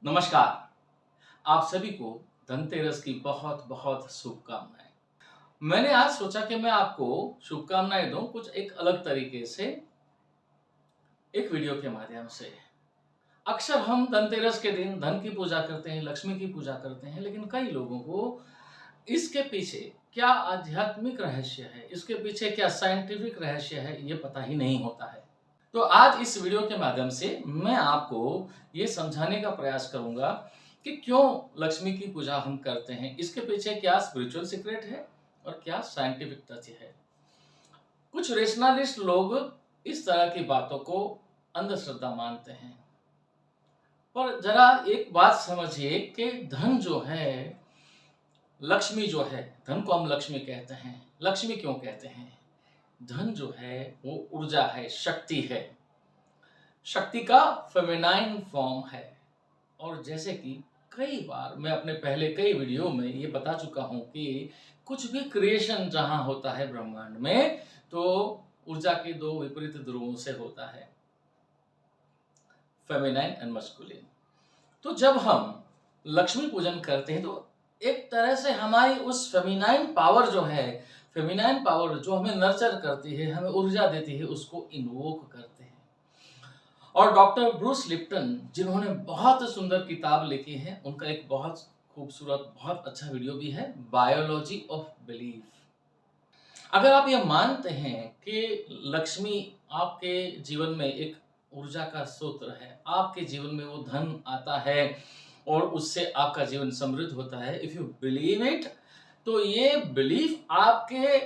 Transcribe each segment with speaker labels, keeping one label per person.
Speaker 1: नमस्कार। आप सभी को धनतेरस की बहुत बहुत शुभकामनाएं। मैंने आज सोचा कि मैं आपको शुभकामनाएं दूं कुछ एक अलग तरीके से, एक वीडियो के माध्यम से। अक्सर हम धनतेरस के दिन धन की पूजा करते हैं, लक्ष्मी की पूजा करते हैं, लेकिन कई लोगों को इसके पीछे क्या आध्यात्मिक रहस्य है, इसके पीछे क्या साइंटिफिक रहस्य है, ये पता ही नहीं होता है। तो आज इस वीडियो के माध्यम से मैं आपको ये समझाने का प्रयास करूंगा कि क्यों लक्ष्मी की पूजा हम करते हैं, इसके पीछे क्या स्पिरिचुअल सीक्रेट है और क्या साइंटिफिक तथ्य है। कुछ रेशनलिस्ट लोग इस तरह की बातों को अंधश्रद्धा मानते हैं, पर जरा एक बात समझिए कि धन जो है, लक्ष्मी जो है, धन को हम लक्ष्मी कहते हैं। लक्ष्मी क्यों कहते हैं? धन जो है वो ऊर्जा है, शक्ति है, शक्ति का फेमिनाइन फॉर्म है। और जैसे कि कई बार मैं अपने पहले कई वीडियो में ये बता चुका हूं कि कुछ भी क्रिएशन जहां होता है ब्रह्मांड में, तो ऊर्जा के दो विपरीत ध्रुवों से होता है, फेमिनाइन एंड मस्कुलिन। तो जब हम लक्ष्मी पूजन करते हैं तो एक तरह से हमारी उस फेमिनाइन पावर जो है, फेमिनाइन पावर जो हमें नर्चर करती है, हमें ऊर्जा देती है, उसको इन्वोक करते हैं। और डॉक्टर ब्रूस लिप्टन, जिन्होंने बहुत सुंदर किताब लिखी है, उनका एक बहुत खूबसूरत, बहुत अच्छा वीडियो भी है, बायोलॉजी ऑफ बिलीफ। अगर आप ये मानते हैं कि लक्ष्मी आपके जीवन में एक ऊर्जा का स्रोत है, आपके जीवन में वो धन आता है और उससे आपका जीवन समृद्ध होता है, इफ यू बिलीव इट, तो ये बिलीफ आपके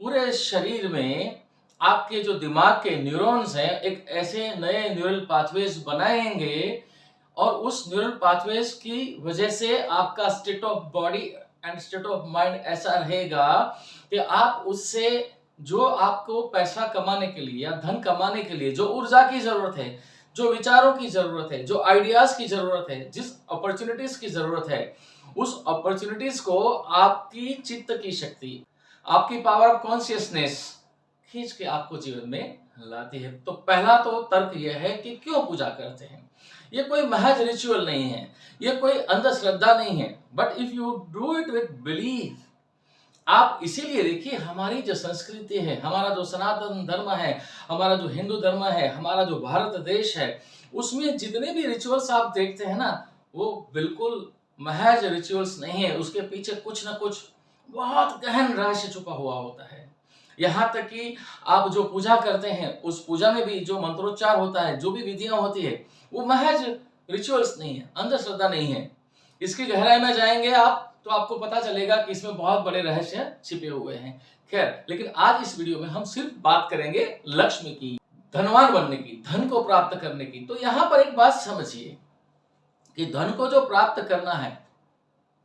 Speaker 1: पूरे शरीर में, आपके जो दिमाग के न्यूरॉन्स हैं, एक ऐसे नए न्यूरल पाथवेज बनाएंगे और उस न्यूरल पाथवेज की वजह से आपका state of body and state of mind ऐसा रहेगा कि आप उससे जो आपको पैसा कमाने के लिए या धन कमाने के लिए जो ऊर्जा की जरूरत है, जो विचारों की जरूरत है, जो आइडियाज की जरूरत है, जिस अपॉर्चुनिटीज की जरूरत है, उस अपॉर्चुनिटीज को आपकी चित्त की शक्ति, आपकी पावर ऑफ कॉन्शियसनेस खींच के आपको जीवन में लाती है। तो पहला तो तर्क यह है कि क्यों पूजा करते हैं। ये कोई महज रिचुअल नहीं है, ये कोई अंधश्रद्धा नहीं है, but if you do it with belief. आप इसीलिए देखिए, हमारी जो संस्कृति है, हमारा जो सनातन धर्म है, हमारा जो हिंदू धर्म है, हमारा जो भारत देश है, उसमें जितने भी रिचुअल्स आप देखते हैं ना, वो बिल्कुल महज रिचुअल्स नहीं है, उसके पीछे कुछ ना कुछ बहुत गहन रहस्य छुपा हुआ होता है। यहाँ तक कि आप जो पूजा करते हैं, उस पूजा में भी जो मंत्रोच्चार होता है, जो भी विधियां होती है, वो महज रिचुअल्स नहीं है, अंधश्रद्धा नहीं है। इसकी गहराई में जाएंगे आप तो आपको पता चलेगा कि इसमें बहुत बड़े रहस्य छिपे हुए हैं। खैर, लेकिन आज इस वीडियो में हम सिर्फ बात करेंगे लक्ष्मी की, धनवान बनने की, धन को प्राप्त करने की। तो यहाँ पर एक बात समझिए कि धन को जो प्राप्त करना है,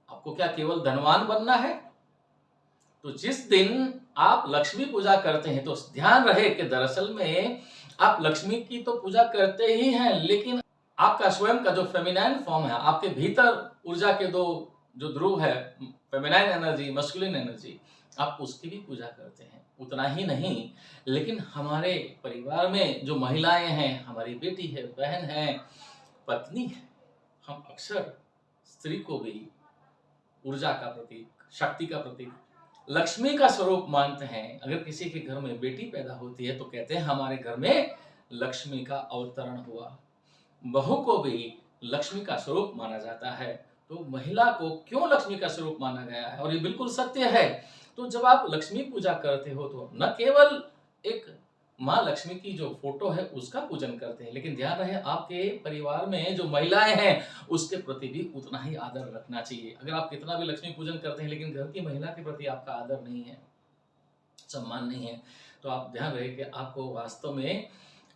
Speaker 1: आपको क्या केवल धनवान बनना है? तो जिस दिन आप लक्ष्मी पूजा करते हैं, तो ध्यान रहे कि दरअसल में आप लक्ष्मी की तो पूजा करते ही हैं, लेकिन आपका स्वयं का जो फेमिनाइन फॉर्म है, आपके भीतर ऊर्जा के दो जो ध्रुव है, फेमिनाइन एनर्जी, मस्कुलिन एनर्जी, आप उसकी भी पूजा करते हैं। उतना ही नहीं, लेकिन हमारे परिवार में जो महिलाएं हैं, हमारी बेटी है, बहन है, पत्नी है, हम अक्सर स्त्री को भी ऊर्जा का प्रतीक, शक्ति का प्रतीक, लक्ष्मी का स्वरूप मानते हैं। अगर किसी के घर में बेटी पैदा होती है तो कहते हैं हमारे घर में लक्ष्मी का अवतरण हुआ। बहू को भी लक्ष्मी का स्वरूप माना जाता है। तो महिला को क्यों लक्ष्मी का स्वरूप माना गया है, और ये बिल्कुल सत्य है। तो जब आप लक्ष्मी पूजा करते हो तो न केवल एक माँ लक्ष्मी की जो फोटो है उसका पूजन करते हैं, लेकिन ध्यान रहे आपके परिवार में जो महिलाएं हैं उसके प्रति भी उतना ही आदर रखना चाहिए। अगर आप कितना भी लक्ष्मी पूजन करते हैं लेकिन घर की महिला के प्रति आपका आदर नहीं है, सम्मान नहीं है, तो आप ध्यान रहे कि आपको वास्तव में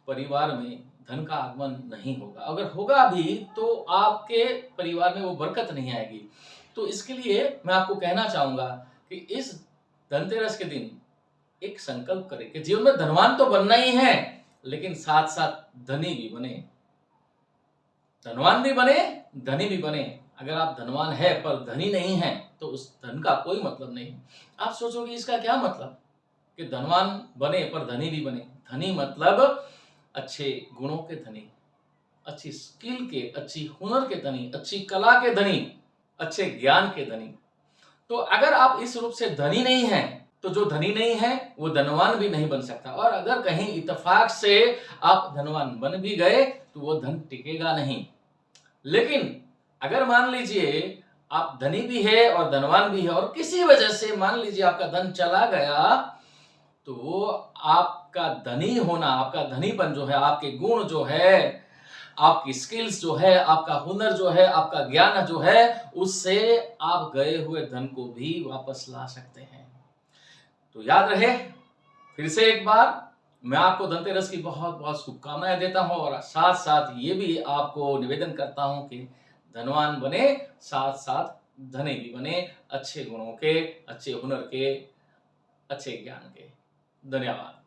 Speaker 1: परिवार में धन का आगमन नहीं होगा। अगर होगा भी तो आपके परिवार में वो बरकत नहीं आएगी। तो इसके लिए मैं आपको कहना चाहूंगा कि इस धनतेरस के दिन एक संकल्प करें कि जीवन में धनवान तो बनना ही है, लेकिन साथ साथ धनी भी बने। धनवान भी बने, धनी भी बने। अगर आप धनवान है पर धनी नहीं है तो उस धन का कोई मतलब नहीं। आप सोचोगे इसका क्या मतलब कि धनवान बने पर धनी भी बने। धनी मतलब अच्छे गुणों के धनी, अच्छी स्किल के, अच्छी हुनर के धनी, अच्छी कला के धनी, अच्छे ज्ञान के धनी। तो अगर आप इस रूप से धनी नहीं हैं, तो जो धनी नहीं है वो धनवान भी नहीं बन सकता। और अगर कहीं इत्तेफाक से आप धनवान बन भी गए तो वो धन टिकेगा नहीं। लेकिन अगर मान लीजिए आप धनी भी है और धनवान भी है और किसी वजह से मान लीजिए आपका धन चला गया, तो आपका धनी होना, आपका धनीपन जो है, आपके गुण जो है, आपकी स्किल्स जो है, आपका हुनर जो है, आपका ज्ञान जो है, उससे आप गए हुए धन को भी वापस ला सकते हैं। तो याद रहे, फिर से एक बार मैं आपको धनतेरस की बहुत बहुत शुभकामनाएं देता हूं और साथ साथ ये भी आपको निवेदन करता हूं कि धनवान बने, साथ साथ धनी भी बने, अच्छे गुणों के, अच्छे हुनर के, अच्छे ज्ञान के। धन्यवाद।